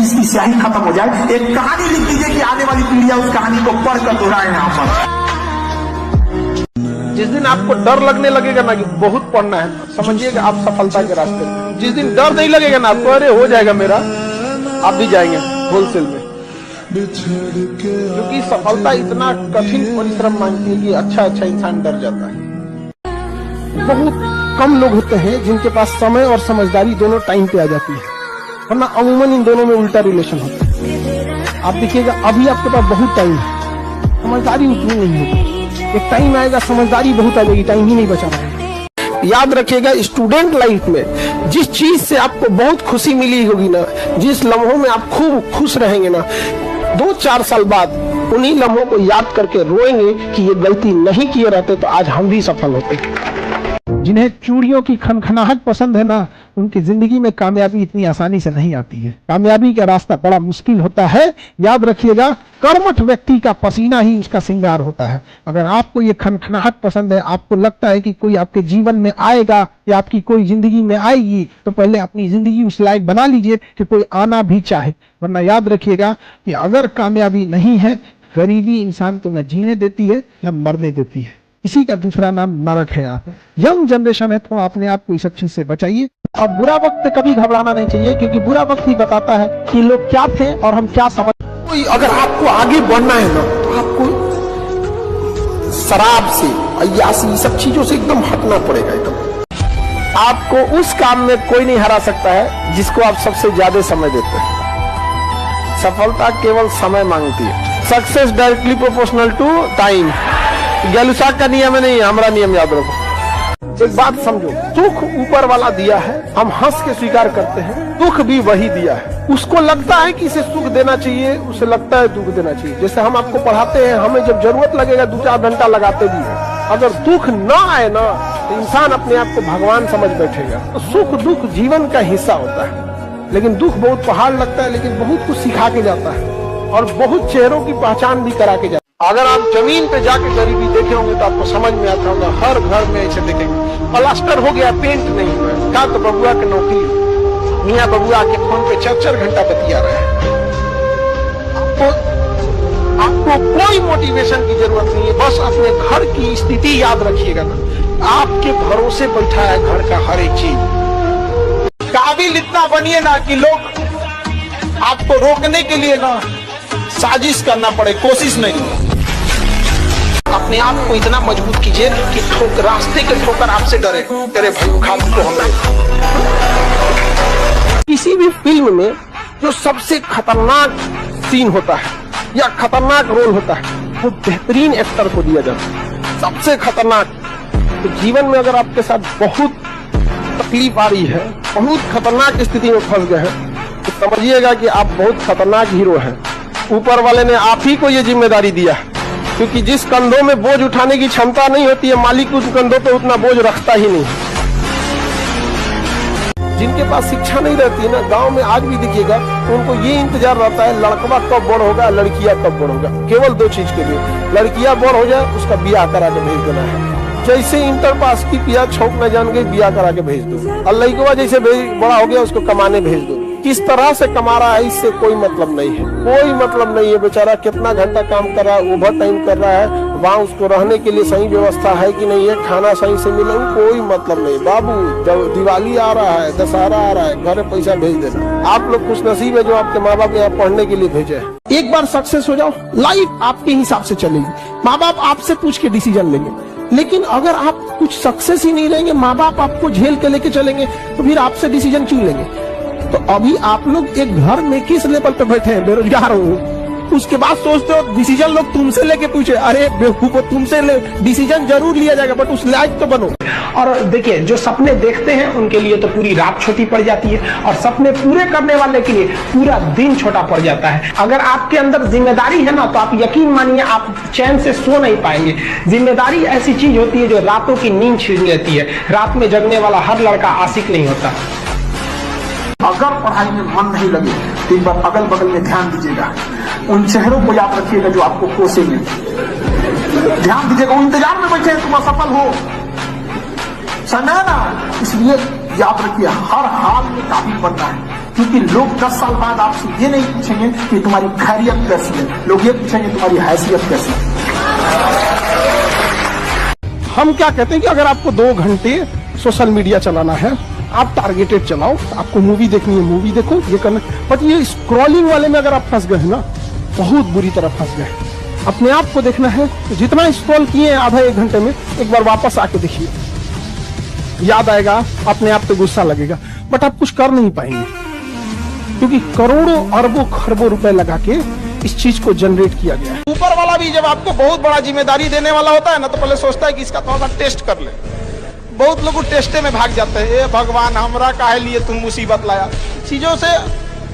जिसकी स्याही खत्म हो जाए, एक कहानी लिख दीजिए कि आने वाली पीढ़ियां उस कहानी को पढ़कर दोहराए यहाँ पर। जिस दिन आपको डर लगने लगेगा ना कि बहुत पढ़ना है, समझिएगा आप सफलता के रास्ते में। जिस दिन डर नहीं लगेगा ना आपको, अरे हो जाएगा मेरा, आप भी जाएंगे होलसेल में। क्योंकि सफलता इतना कठिन परिश्रम मांगती है कि अच्छा इंसान डर जाता है। बहुत कम लोग होते हैं जिनके पास समय और समझदारी दोनों टाइम पे आ जाती है, वरना अमूमन इन दोनों में उल्टा रिलेशन होता है। आप देखिएगा अभी आपके पास बहुत टाइम है, समझदारी उतनी नहीं होगी। एक टाइम आएगा समझदारी बहुत आ जाएगी, टाइम ही नहीं बचा पाएगा। याद रखिएगा, स्टूडेंट लाइफ में जिस चीज से आपको बहुत खुशी मिली होगी ना, जिस लम्हों में आप खूब खुश रहेंगे ना, 2-4 साल बाद उन्हीं लम्हों को याद करके रोएंगे कि ये गलती नहीं किए रहते तो आज हम भी सफल होते। जिन्हें चूड़ियों की खनखनाहट पसंद है ना, उनकी जिंदगी में कामयाबी इतनी आसानी से नहीं आती है। कामयाबी का रास्ता बड़ा मुश्किल होता है। याद रखिएगा, कर्मठ व्यक्ति का पसीना ही उसका श्रृंगार होता है। अगर आपको ये खनखनाहट पसंद है, आपको लगता है कि कोई आपके जीवन में आएगा या आपकी कोई जिंदगी में आएगी, तो पहले अपनी जिंदगी उस लायक बना लीजिए कि कोई आना भी चाहे। वरना याद रखिएगा कि अगर कामयाबी नहीं है, गरीबी इंसान को न जीने देती है न मरने देती है। इसी का दूसरा नाम नरक है। यंग जनरेशन है तो अपने आप को इस चीज से बचाइए। और बुरा वक्त कभी घबराना नहीं चाहिए, क्योंकि बुरा वक्त ही बताता है कि लोग क्या थे और हम क्या समझ। कोई अगर आपको आगे बढ़ना है ना, तो आपको शराब से, अय्यासी, सब चीजों से एकदम हटना पड़ेगा। एकदम आपको उस काम में कोई नहीं हरा सकता है जिसको आप सबसे ज्यादा समय देते हैं। सफलता केवल समय मांगती है। Success directly proportional to time. Gay Lussac का नियम है, नहीं हमारा नियम याद रखो। एक बात समझो, दुख ऊपर वाला दिया है, हम हंस के स्वीकार करते हैं। दुख भी वही दिया है। उसको लगता है कि इसे सुख देना चाहिए, उसे लगता है दुख देना चाहिए। जैसे हम आपको पढ़ाते हैं, हमें जब जरूरत लगेगा 2-4 घंटा लगाते भी हैं। अगर दुख ना आए ना, तो इंसान अपने आप को भगवान समझ बैठेगा। तो सुख दुख जीवन का हिस्सा होता है। लेकिन दुख बहुत पहाड़ लगता है, लेकिन बहुत कुछ सिखा के जाता है और बहुत चेहरों की पहचान भी करा के जाता है। अगर आप जमीन पे जाके गरीबी देखे होंगे तो आपको समझ में आता होगा। हर घर में ऐसे देखेंगे, प्लास्टर हो गया, पेंट नहीं हुआ, क्या तो बबुआ की नौकरी, मियाँ बबुआ के फोन पे 4-4 घंटा बतिया रहे हैं। आपको कोई मोटिवेशन की जरूरत नहीं है, बस अपने घर की स्थिति याद रखिएगा ना। आपके भरोसे बैठा है घर का हर एक चीज। काबिल इतना बनिए ना कि लोग आपको रोकने के लिए ना साजिश करना पड़े, कोशिश नहीं। अपने आप को इतना मजबूत कीजिए कि रास्ते के ठोकर आपसे डरे, तेरे भाई उठा तो हमें। किसी भी फिल्म में जो सबसे खतरनाक सीन होता है या खतरनाक रोल होता है, वो बेहतरीन एक्टर को दिया जाता है, सबसे खतरनाक। तो जीवन में अगर आपके साथ बहुत तकलीफ आ रही है, बहुत खतरनाक स्थिति में फंस गए हैं, तो समझिएगा कि आप बहुत खतरनाक हीरो हैं। ऊपर वाले ने आप ही को ये जिम्मेदारी दिया, क्योंकि जिस कंधों में बोझ उठाने की क्षमता नहीं होती है, मालिक उस कंधों पे उतना बोझ रखता ही नहीं। जिनके पास शिक्षा नहीं रहती है ना, गांव में आज भी देखिएगा, उनको ये इंतजार रहता है लड़कवा कब बड़ होगा, लड़कियां कब बड़ होगा। केवल 2 चीज के लिए, लड़कियां बड़ हो जाए, उसका ब्याह करा के भेज देना है। जैसे इंटर पास की पिया छौक न जान गई, ब्याह करा के भेज दो। और लड़कवा जैसे बड़ा हो गया, उसको कमाने भेज दो। किस तरह से कमा रहा है इससे कोई मतलब नहीं है, कोई मतलब नहीं है। बेचारा कितना घंटा काम कर रहा है, ओवर टाइम कर रहा है, वहाँ उसको रहने के लिए सही व्यवस्था है कि नहीं है, खाना सही से मिले, कोई मतलब नहीं। बाबू, जब दिवाली आ रहा है, दशहरा आ रहा है, घर पैसा भेज देना। आप लोग खुश नसीब है जो आपके माँ बाप यहाँ पढ़ने के लिए भेजे हैं। एक बार सक्सेस हो जाओ, लाइफ आपके हिसाब से चलेगी। माँ बाप आपसे पूछ के डिसीजन लेंगे। लेकिन अगर आप कुछ सक्सेस ही नहीं लेंगे, माँ बाप आपको झेल के लेके चलेंगे, तो फिर आपसे डिसीजन क्यों लेंगे। तो अभी आप लोग एक घर में किस लेवल पे बैठे हैं, बेरोजगार हो, उसके बाद सोचते हो डिसीजन लोग तुमसे लेके पूछे। अरे बेवकूफो, तुमसे डिसीजन जरूर लिया जाएगा, बट उस लायक तो बनो। और देखिए, जो सपने देखते हैं उनके लिए तो पूरी रात छोटी पड़ जाती है, और सपने पूरे करने वाले के लिए पूरा दिन छोटा पड़ जाता है। अगर आपके अंदर जिम्मेदारी है ना, तो आप यकीन मानिए आप चैन से सो नहीं पाएंगे। जिम्मेदारी ऐसी चीज होती है जो रातों की नींद छीन लेती है। रात में जगने वाला हर लड़का आशिक नहीं होता। अगर पढ़ाई में मन नहीं लगे तो एक बार अगल बगल में ध्यान दीजिएगा, उन चेहरों को याद रखिएगा जो आपको कोसेंगे। ध्यान दीजिएगा, वो इंतजार में बैठे हैं तुम असफल हो, समझा ना। इसलिए याद रखिए, हर हाल में काबिल बनना है। क्योंकि लोग 10 साल बाद आपसे ये नहीं पूछेंगे कि तुम्हारी खैरियत कैसी है, लोग ये पूछेंगे तुम्हारी हैसियत कैसी है। हम क्या कहते हैं कि अगर आपको 2 घंटे सोशल मीडिया चलाना है, आप टारगेटेड चलाओ, आपको मूवी देखनी है मूवी देखो, ये करना, बट ये स्क्रॉलिंग वाले में अगर आप फंस गए ना, बहुत बुरी तरह फंस गए। अपने आप को देखना है, तो जितना स्क्रॉल किए आधा 1 घंटे में, एक बार वापस आके देखिए, याद आएगा, अपने आप पे गुस्सा लगेगा, बट आप कुछ कर नहीं पाएंगे, क्योंकि करोड़ों अरबों खरबों रुपए लगा के इस चीज को जनरेट किया गया है। ऊपर वाला भी जब आपको बहुत बड़ा जिम्मेदारी देने वाला होता है ना, तो पहले सोचता है कि इसका थोड़ा सा टेस्ट कर ले। बहुत लोग टेस्टे में भाग जाते हैं, ए भगवान हमरा काहे लिए तुम मुसीबत लाया। चीजों से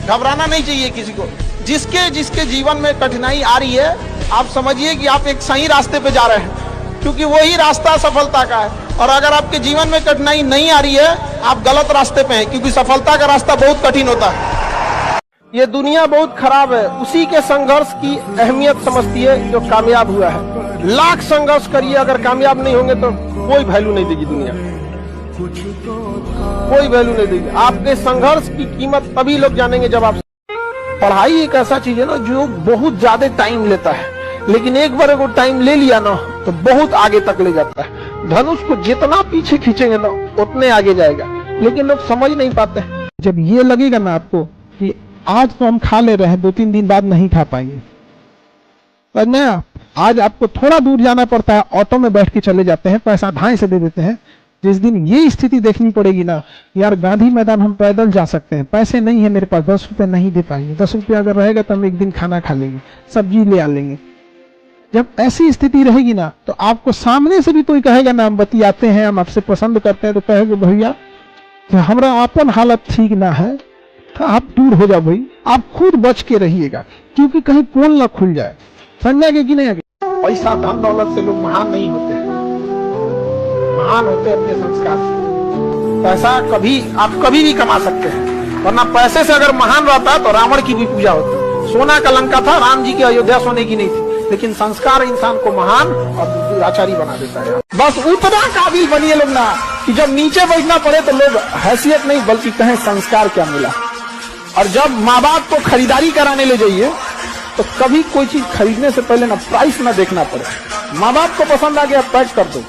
घबराना नहीं चाहिए किसी को। जिसके जिसके जीवन में कठिनाई आ रही है, आप समझिए कि आप एक सही रास्ते पे जा रहे हैं, क्योंकि वही रास्ता सफलता का है। और अगर आपके जीवन में कठिनाई नहीं आ रही है, आप गलत रास्ते पे हैं, क्योंकि सफलता का रास्ता बहुत कठिन होता है। ये दुनिया बहुत खराब है, उसी के संघर्ष की अहमियत समझती है जो कामयाब हुआ है। लाख संघर्ष करिए, अगर कामयाब नहीं होंगे तो कोई वैल्यू नहीं देगी दुनिया, कोई वैल्यू नहीं देगी। आपके संघर्ष की कीमत तभी लोग जानेंगे जब आप। पढ़ाई एक ऐसा चीज है ना जो बहुत ज्यादा टाइम लेता है, लेकिन एक बार अगर टाइम ले लिया ना तो बहुत आगे तक ले जाता है। धनुष को जितना पीछे खींचेंगे ना उतने आगे जाएगा, लेकिन लोग समझ नहीं पाते। जब ये लगेगा ना आपको कि आज तो हम खा ले रहे हैं, 2-3 दिन बाद नहीं खा पाएंगे, पर ना आज आपको थोड़ा दूर जाना पड़ता है, ऑटो में बैठ के चले जाते हैं, पैसा ढाई से दे देते हैं। जिस दिन ये स्थिति देखनी पड़ेगी ना, यार गांधी मैदान हम पैदल जा सकते हैं, पैसे नहीं है मेरे पास, 10 रुपए नहीं दे पाएंगे, 10 रुपये अगर रहेगा तो हम एक दिन खाना खा लेंगे, सब्जी ले आ लेंगे। जब ऐसी स्थिति रहेगी ना, तो आपको सामने से भी कोई कहेगा ना हम बतियाते हैं, हम आपसे पसंद करते हैं, तो कहेगा भैया हमारा अपन हालत ठीक ना है, तो आप दूर हो जाओ भाई, आप खुद बच के रहिएगा, क्योंकि कहीं पोल ना खुल जाए। समझ आगे कि नहीं आगे? पैसा धन दौलत से लोग महान नहीं होते हैं, महान होते हैं अपने संस्कार से। पैसा आप कभी भी कमा सकते हैं, वरना पैसे से अगर महान रहता तो रावण की भी पूजा होती। सोना का लंका था, राम जी की अयोध्या सोने की नहीं थी, लेकिन संस्कार इंसान को महान और दुराचारी बना देता है। बस उतना काबिल बनिए लोग ना कि जब नीचे बैठना पड़े तो लोग हैसियत नहीं बल्कि कहें संस्कार क्या मिला। और जब माँ बाप को खरीदारी कराने ले जाइए तो कभी कोई चीज खरीदने से पहले ना प्राइस ना देखना पड़े। माँ बाप को पसंद आ गया पैक कर दो,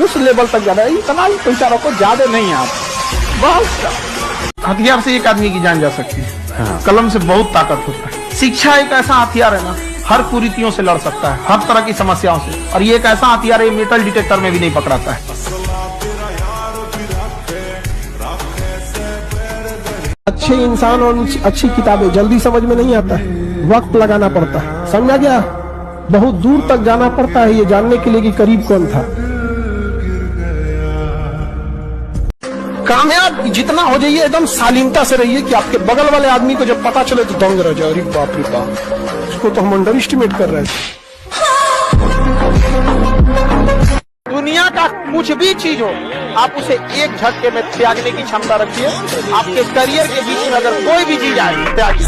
उस लेवल तक जाना है। इतना ही पैसा रखो, ज्यादा नहीं आप। बस हथियार से एक आदमी की जान जा सकती है, कलम से बहुत ताकत होता है। शिक्षा एक ऐसा हथियार है ना, हर कुरीतियों से लड़ सकता है, हर तरह की समस्याओं से। और ये एक ऐसा हथियार है, मेटल डिटेक्टर में भी नहीं पकड़ाता है। अच्छे इंसान और अच्छी किताबें जल्दी समझ में नहीं आता है, वक्त लगाना पड़ता है। समझा गया? बहुत दूर तक जाना पड़ता है ये जानने के लिए कि करीब कौन था। कामयाब जितना हो जाइए एकदम शालीनता से रहिए कि आपके बगल वाले आदमी को जब पता चले तो दंग रह जाए, अरे बाप रे बाप, उसको तो हम अंडर एस्टिमेट कर रहे थे। दुनिया का कुछ भी चीज हो, आप उसे एक झटके में त्यागने की क्षमता रखिए। आपके करियर के बीच में अगर कोई भी चीज आए, त्यागिए।